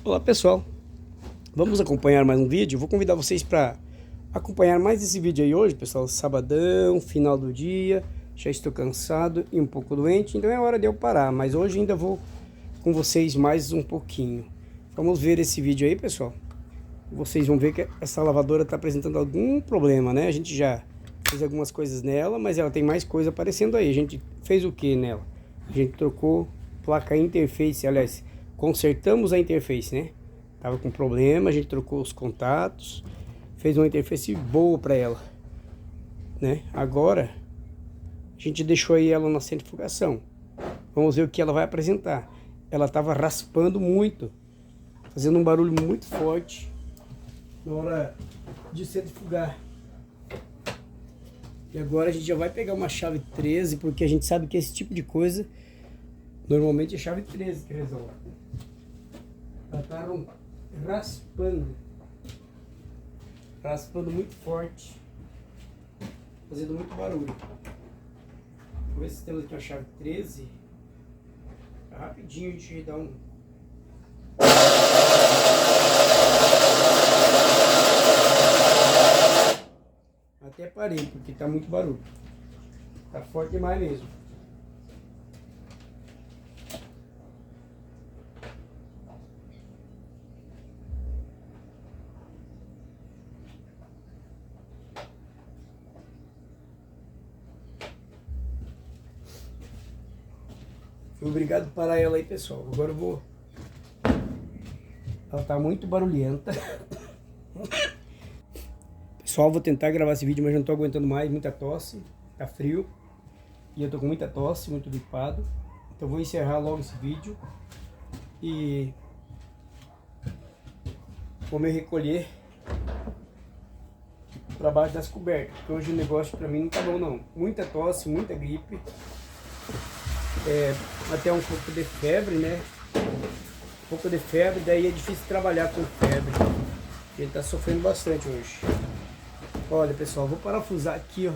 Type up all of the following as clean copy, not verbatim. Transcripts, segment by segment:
Olá pessoal, vamos acompanhar mais um vídeo. Vou convidar vocês para acompanhar mais esse vídeo aí hoje, pessoal. Sabadão, final do dia, já estou cansado e um pouco doente, então é hora de eu parar. Mas hoje ainda vou com vocês mais um pouquinho. Vamos ver esse vídeo aí, pessoal. Vocês vão ver que essa lavadora está apresentando algum problema, né? A gente já fez algumas coisas nela, mas ela tem mais coisa aparecendo aí. A gente fez o que nela? A gente trocou placa interface, aliás, consertamos a interface, né? Tava com problema, a gente trocou os contatos, fez uma interface boa para ela, né? Agora a gente deixou aí ela na centrifugação. Vamos ver o que ela vai apresentar. Ela tava raspando muito, fazendo um barulho muito forte na hora de centrifugar. E agora a gente já vai pegar uma chave 13, porque a gente sabe que esse tipo de coisa normalmente é chave 13 que resolve. Ela tá raspando muito forte, fazendo muito barulho. Vamos ver se temos aqui uma chave 13. Rapidinho a gente dá um... Até parei, porque tá muito barulho. Tá forte demais mesmo. Fui obrigado a parar ela aí, pessoal. Agora eu vou... Ela tá muito barulhenta. Pessoal, vou tentar gravar esse vídeo, mas não tô aguentando mais. Muita tosse, tá frio. E eu tô com muita tosse, muito gripado. Então vou encerrar logo esse vídeo. E... vou me recolher para baixo das cobertas. Porque hoje o negócio pra mim não tá bom não. Muita tosse, muita gripe. Até um pouco de febre, né? Um pouco de febre, daí é difícil trabalhar com febre. Ele tá sofrendo bastante hoje. Olha, pessoal, vou parafusar aqui, ó.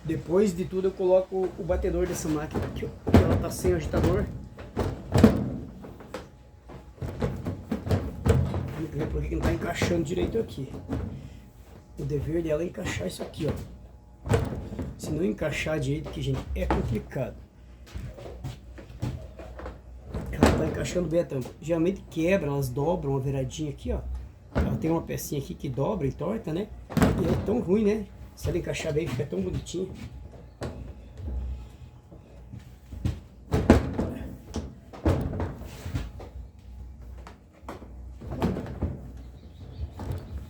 Depois de tudo eu coloco o batedor dessa máquina aqui, ó. Ela tá sem agitador. Vamos ver por que não tá encaixando direito aqui. O dever dela é encaixar isso aqui, ó. Se não encaixar direito aqui, gente, é complicado. Ela tá encaixando bem a tampa. Geralmente quebra, elas dobram a viradinha aqui, ó. Ela tem uma pecinha aqui que dobra e torta, né? E é tão ruim, né? Se ela encaixar bem, fica tão bonitinho.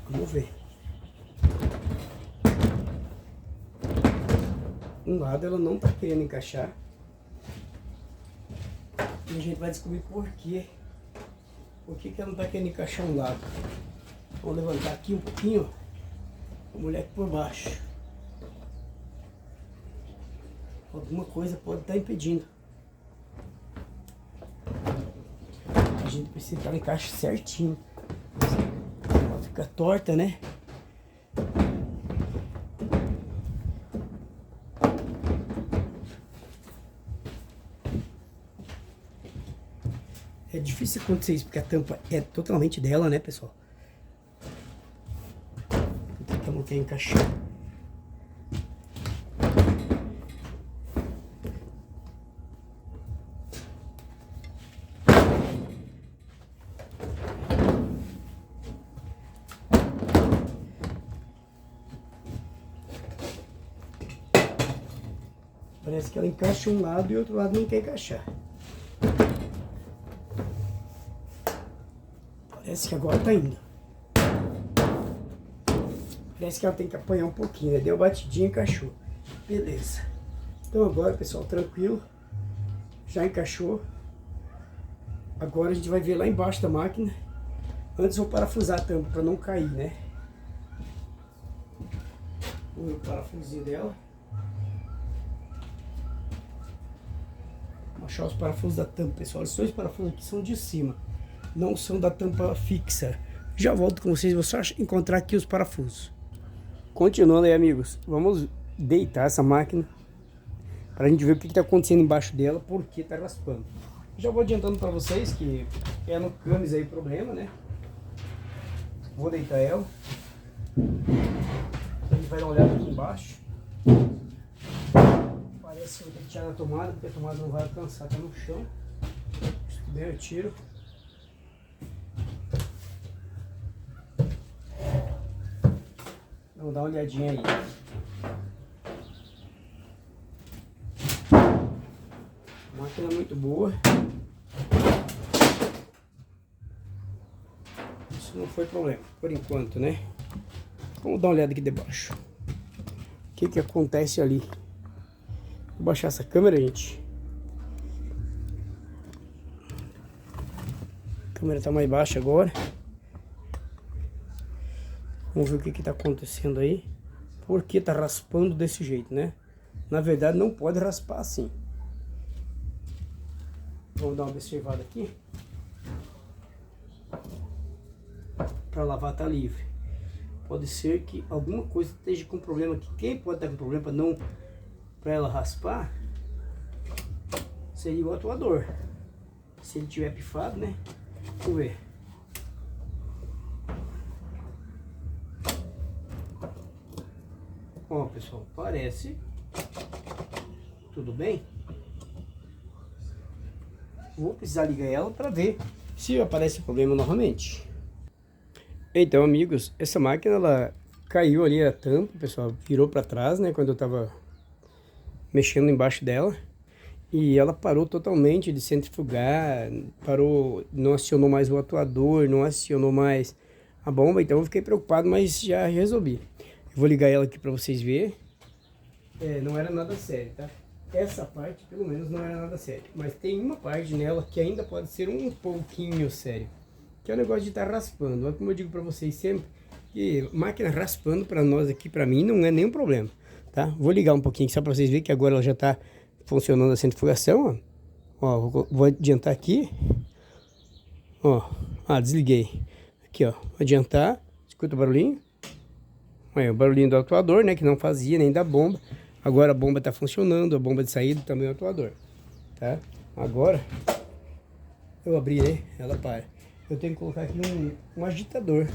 Vamos ver. Um lado ela não tá querendo encaixar. E a gente vai descobrir por quê. Por que ela não tá querendo encaixar um lado. Vamos levantar aqui um pouquinho. Vamos olhar aqui por baixo. Alguma coisa pode estar impedindo. A gente precisa que ela encaixe certinho. Ela fica torta, né? É difícil acontecer isso, porque a tampa é totalmente dela, né, pessoal? Por que ela não quer encaixar? Parece que ela encaixa um lado e o outro lado não quer encaixar. Parece que agora tá indo. Parece que ela tem que apanhar um pouquinho, né? Deu batidinha e encaixou. Beleza. Então agora, pessoal, tranquilo. Já encaixou. Agora a gente vai ver lá embaixo da máquina. Antes eu vou parafusar a tampa para não cair, né? Vamos ver o parafusinho dela. Vou achar os parafusos da tampa, pessoal. Esses dois parafusos aqui são de cima. Não são da tampa fixa. Já volto com vocês, vou só encontrar aqui os parafusos. Continuando aí, amigos, vamos deitar essa máquina para a gente ver o que está acontecendo embaixo dela, porque está raspando. Já vou adiantando para vocês que é no camis aí o problema, né? Vou deitar ela. A gente vai dar uma olhada aqui embaixo. Parece que eu vou ter que tirar na tomada, porque a tomada não vai alcançar, tá no chão. Bem, eu tiro. Vamos dar uma olhadinha aí. Máquina muito boa. Isso não foi problema, por enquanto, né? Vamos dar uma olhada aqui debaixo. O que que acontece ali? Vou baixar essa câmera, gente. A câmera tá mais baixa agora. Vamos ver o que que tá acontecendo aí. Por que tá raspando desse jeito, né? Na verdade não pode raspar assim. Vamos dar uma observada aqui. Para lavar tá livre. Pode ser que alguma coisa esteja com problema aqui. Quem pode estar com problema para não, para ela raspar, seria o atuador. Se ele tiver pifado, né? Vamos ver. Ó, pessoal, parece. Tudo bem? Vou precisar ligar ela para ver se aparece problema novamente. Então, amigos, essa máquina ela caiu ali a tampa, pessoal, virou para trás, né, quando eu tava mexendo embaixo dela, e ela parou totalmente de centrifugar, parou, não acionou mais o atuador, não acionou mais a bomba, então eu fiquei preocupado, mas já resolvi. Eu vou ligar ela aqui para vocês verem. Não era nada sério, tá? Essa parte, pelo menos, não era nada sério. Mas tem uma parte nela que ainda pode ser um pouquinho sério. Que é o negócio de estar raspando. Como eu digo para vocês sempre, que máquina raspando para nós aqui, para mim, não é nenhum problema. Tá? Vou ligar um pouquinho só para vocês verem que agora ela já está funcionando a centrifugação. Ó, vou adiantar aqui. Ó, desliguei. Aqui, ó, vou adiantar. Escuta o barulhinho. Olha, o barulhinho do atuador, né? Que não fazia nem da bomba. Agora a bomba está funcionando, a bomba de saída também é o atuador. Tá? Agora, eu abri, né? Ela para. Eu tenho que colocar aqui um agitador.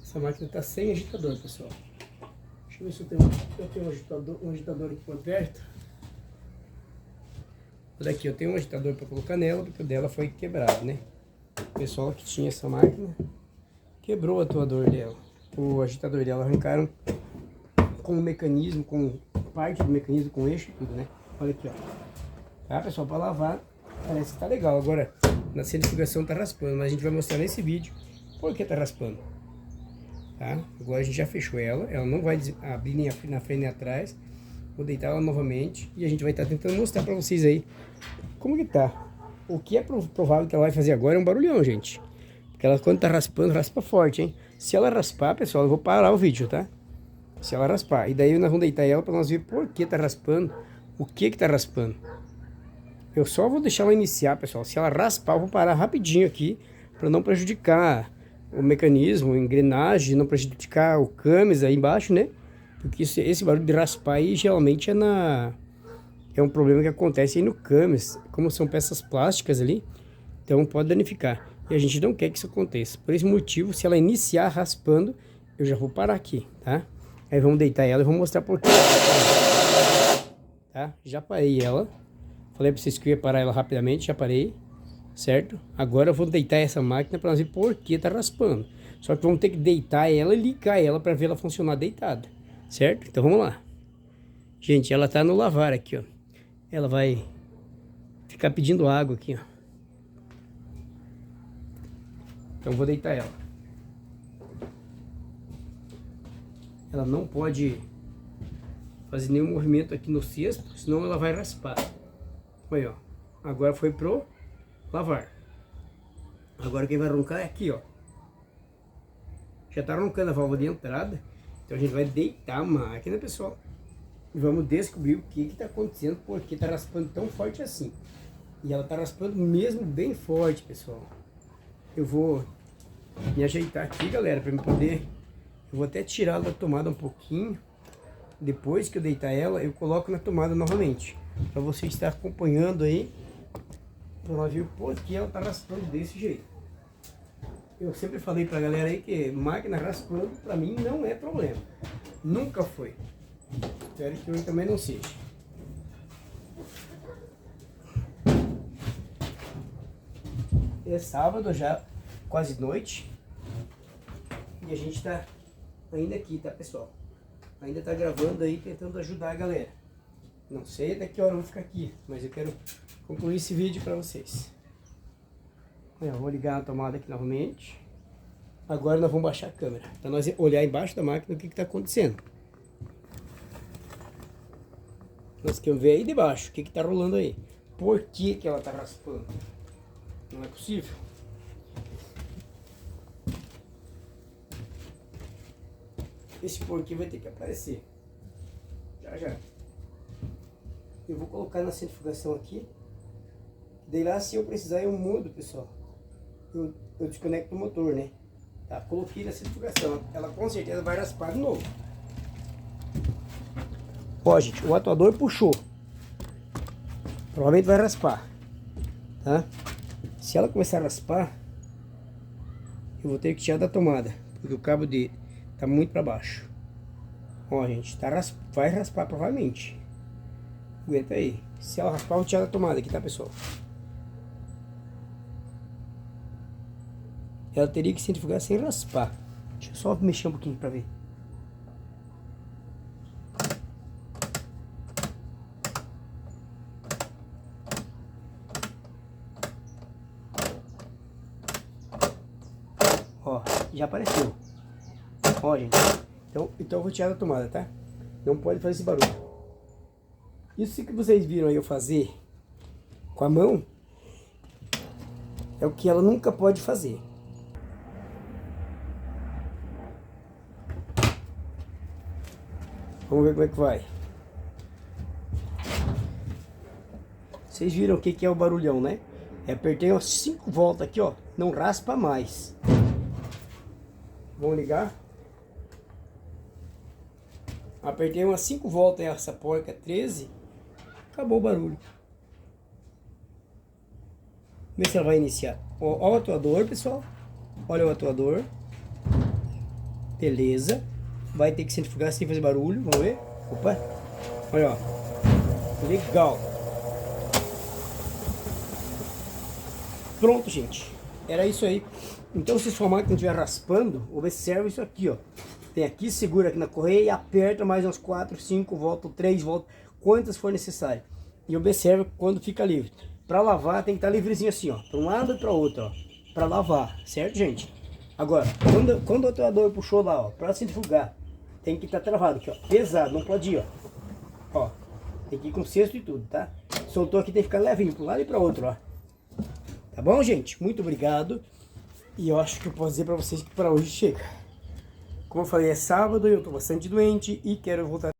Essa máquina está sem agitador, pessoal. Deixa eu ver se eu tenho um agitador aqui por perto. Daqui eu tenho um agitador para colocar nela, porque o dela foi quebrado, né? O pessoal que tinha essa máquina quebrou o atuador dela. O agitador dela arrancaram com o mecanismo, com parte do mecanismo, com eixo e tudo, né? Olha aqui, ó. Tá, pessoal, para lavar, parece que tá legal. Agora, na centrifugação tá raspando, mas a gente vai mostrar nesse vídeo por que tá raspando. Tá? Agora a gente já fechou ela não vai abrir nem na frente nem atrás. Vou deitar ela novamente e a gente vai estar tentando mostrar para vocês aí como que tá. O que é provável que ela vai fazer agora é um barulhão, gente. Porque ela, quando tá raspando, raspa forte, hein? Se ela raspar, pessoal, eu vou parar o vídeo, tá? Se ela raspar. E daí nós vamos deitar ela para nós ver por que tá raspando, o que tá raspando. Eu só vou deixar ela iniciar, pessoal. Se ela raspar, eu vou parar rapidinho aqui para não prejudicar o mecanismo, a engrenagem, não prejudicar o camis aí embaixo, né? Porque esse barulho de raspar aí geralmente é um problema que acontece aí no camis. Como são peças plásticas ali, então pode danificar. E a gente não quer que isso aconteça. Por esse motivo, se ela iniciar raspando, eu já vou parar aqui, tá? Aí vamos deitar ela e vou mostrar por quê. Tá? Já parei ela. Falei para vocês que eu ia parar ela rapidamente, já parei. Certo? Agora eu vou deitar essa máquina para nós ver por que tá raspando. Só que vamos ter que deitar ela e ligar ela para ver ela funcionar deitada. Certo? Então vamos lá. Gente, ela tá no lavar aqui, ó. Ela vai ficar pedindo água aqui, ó. Então eu vou deitar ela. Ela não pode fazer nenhum movimento aqui no cesto, senão ela vai raspar. Olha, ó. Agora foi pro lavar. Agora quem vai roncar é aqui, ó. Já tá roncando a válvula de entrada. Então a gente vai deitar a máquina, pessoal. E vamos descobrir o que tá acontecendo, porque tá raspando tão forte assim. E ela tá raspando mesmo bem forte, pessoal. Eu vou me ajeitar aqui, galera, para me poder... Eu vou até tirar ela da tomada um pouquinho. Depois que eu deitar ela, eu coloco na tomada novamente. Para você estar acompanhando aí Pra nós ver por que ela tá raspando desse jeito. Eu sempre falei pra galera aí que máquina raspando pra mim não é problema. Nunca foi. Espero que hoje também não seja. É sábado já, quase noite. E a gente tá ainda aqui, tá, pessoal? Ainda tá gravando aí, tentando ajudar a galera. Não sei até que hora eu vou ficar aqui, mas eu quero concluir esse vídeo pra vocês. Eu vou ligar a tomada aqui novamente. Agora nós vamos baixar a câmera, para nós olhar embaixo da máquina o que está acontecendo. Nós queremos ver aí debaixo, o que está rolando aí. Por que ela está raspando? Não é possível. Esse porquê vai ter que aparecer. Já já. Eu vou colocar na centrifugação aqui. Daí lá, se eu precisar, eu mudo, pessoal. Eu desconecto o motor, né? Tá, coloquei na centrifugação. Ela com certeza vai raspar de novo. Ó, gente, o atuador puxou. Provavelmente vai raspar. Tá? Se ela começar a raspar, eu vou ter que tirar da tomada. Porque o cabo de tá muito para baixo. Ó, gente, vai raspar provavelmente. Aguenta aí. Se ela raspar, eu vou tirar da tomada aqui, tá, pessoal? Ela teria que centrifugar sem raspar. Deixa eu só mexer um pouquinho pra ver. Ó, já apareceu. Ó, gente. Então eu vou tirar da tomada, tá? Não pode fazer esse barulho. Isso que vocês viram aí eu fazer com a mão é o que ela nunca pode fazer. Vamos ver como é que vai. Vocês viram o que é o barulhão, né? Apertei umas 5 voltas aqui, ó. Não raspa mais. Vamos ligar. Apertei umas 5 voltas essa porca 13. Acabou o barulho. Vê se ela vai iniciar. Ó o atuador, pessoal. Olha o atuador. Beleza. Vai ter que centrifugar sem fazer barulho. Vamos ver. Opa. Olha, ó. Legal. Pronto, gente. Era isso aí. Então, se sua máquina estiver raspando, observa isso aqui, ó. Tem aqui, segura aqui na correia e aperta mais umas 4, 5 voltas, 3 voltas, quantas for necessário. E observa quando fica livre. Para lavar tem que estar livrezinho assim, ó. Para um lado e para o outro, ó. Para lavar, certo, gente? Agora, quando o atuador puxou lá, ó, para centrifugar, tem que estar travado aqui, ó. Pesado, não pode ir, ó. Ó, tem que ir com cesto e tudo, tá? Soltou aqui, tem que ficar levinho para um lado e para o outro, ó. Tá bom, gente? Muito obrigado. E eu acho que eu posso dizer para vocês que para hoje chega. Como eu falei, é sábado e eu tô bastante doente e quero voltar